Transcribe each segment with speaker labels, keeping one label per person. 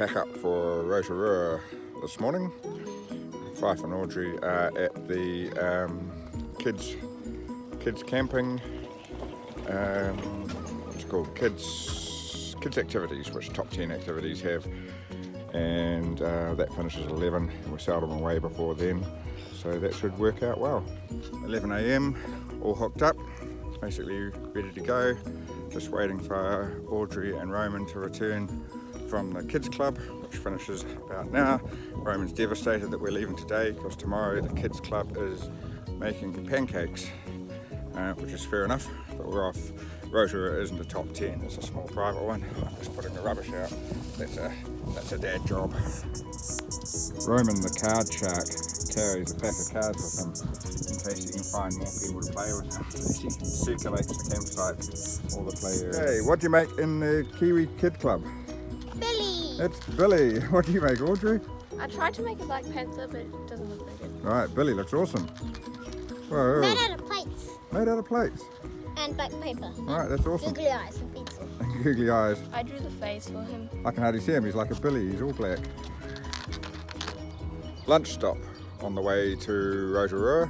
Speaker 1: Pack up for Rotorua this morning. Fife and Audrey are at the kids camping. It's called kids activities, which top 10 activities have, and that finishes at 11. We're seldom away before then, so that should work out well. 11 a.m, all hooked up, basically ready to go. Just waiting for Audrey and Roman to return from the kids club, which finishes about now. Roman's devastated that we're leaving today because tomorrow the kids club is making pancakes, which is fair enough, but we're off. Rotorua isn't a top 10, it's a small private one. I'm just putting the rubbish out. That's a dad job. Roman, the card shark, carries a pack of cards with him in case he can find more people to play with him. He circulates the campsite, all the players. Hey, what do you make in the Kiwi Kid Club?
Speaker 2: Billy!
Speaker 1: It's Billy. What do you make, Audrey?
Speaker 2: I tried to make a Black Panther, but it doesn't look very good.
Speaker 1: Right, Billy looks awesome. Whoa.
Speaker 2: Made out of plates.
Speaker 1: Made out of plates?
Speaker 2: And black paper.
Speaker 1: Right, that's awesome.
Speaker 2: Googly eyes and pencil.
Speaker 1: Googly eyes.
Speaker 2: I drew the face for him.
Speaker 1: I can hardly see him, he's like a Billy, he's all black. Lunch stop on the way to Rotorua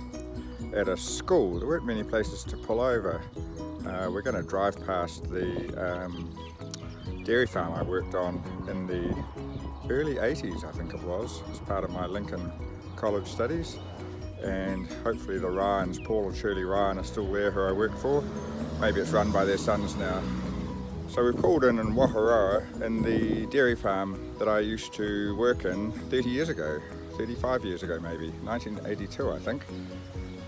Speaker 1: at a school. There weren't many places to pull over. We're going to drive past the dairy farm I worked on in the early 80s, I think it was, as part of my Lincoln College studies. And hopefully the Ryans, Paul and Shirley Ryan, are still there, who I work for. Maybe it's run by their sons now. So we've called in Rotorua in the dairy farm that I used to work in 30 years ago, 35 years ago maybe, 1982 I think.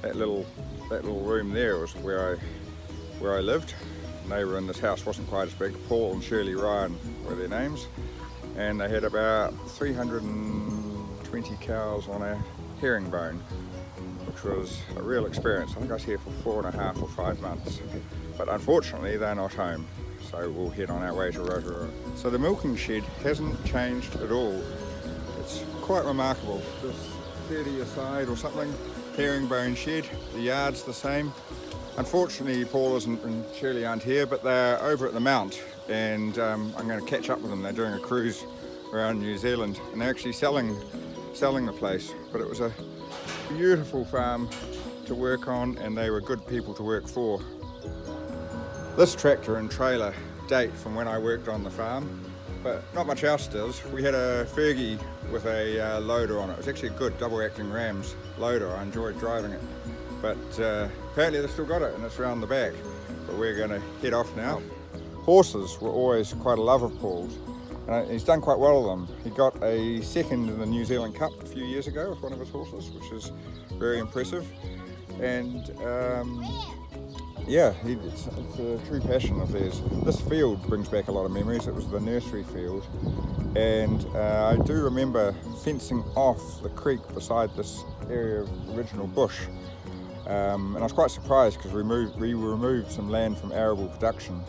Speaker 1: That little room there was where I lived. And they were in this house, wasn't quite as big. Paul and Shirley Ryan were their names. And they had about 320 cows on a herringbone, which was a real experience. I think I was here for 4.5 or 5 months. But unfortunately, they're not home. So we'll head on our way to Rotorua. So the milking shed hasn't changed at all. It's quite remarkable. This 30 aside or something, herringbone shed. The yard's the same. Unfortunately, Paul and Shirley aren't here, but they're over at the Mount, and I'm going to catch up with them. They're doing a cruise around New Zealand, and they're actually selling the place. But it was a beautiful farm to work on, and they were good people to work for. This tractor and trailer date from when I worked on the farm, but not much else does. We had a Fergie with a loader on it. It was actually a good double-acting Rams loader. I enjoyed driving it. But apparently they've still got it and it's around the back. But we're going to head off now. Horses were always quite a love of Paul's. And he's done quite well with them. He got a second in the New Zealand Cup a few years ago with one of his horses, which is very impressive. And yeah, it's a true passion of theirs. This field brings back a lot of memories. It was the nursery field. And I do remember fencing off the creek beside this area of original bush. And I was quite surprised because we removed some land from arable production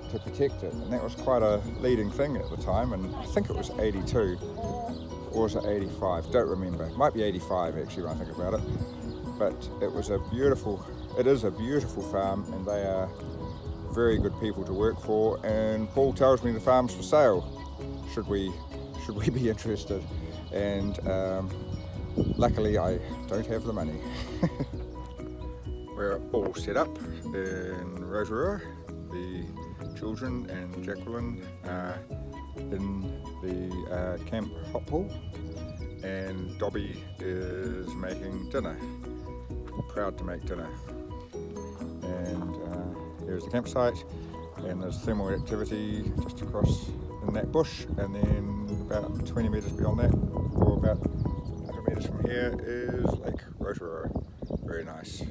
Speaker 1: to protect it, and that was quite a leading thing at the time, and I think it was 82, or was it 85, don't remember, it might be 85 actually when I think about it, but it is a beautiful farm, and they are very good people to work for, and Paul tells me the farm's for sale, should we be interested, and luckily I don't have the money. We're all set up in Rotorua. The children and Jacqueline are in the camp hot pool, and Dobby is making dinner. Proud to make dinner. And here's the campsite, and there's thermal activity just across in that bush, and then about 20 metres beyond that, or about 100 metres from here, is Lake Rotorua. Very nice.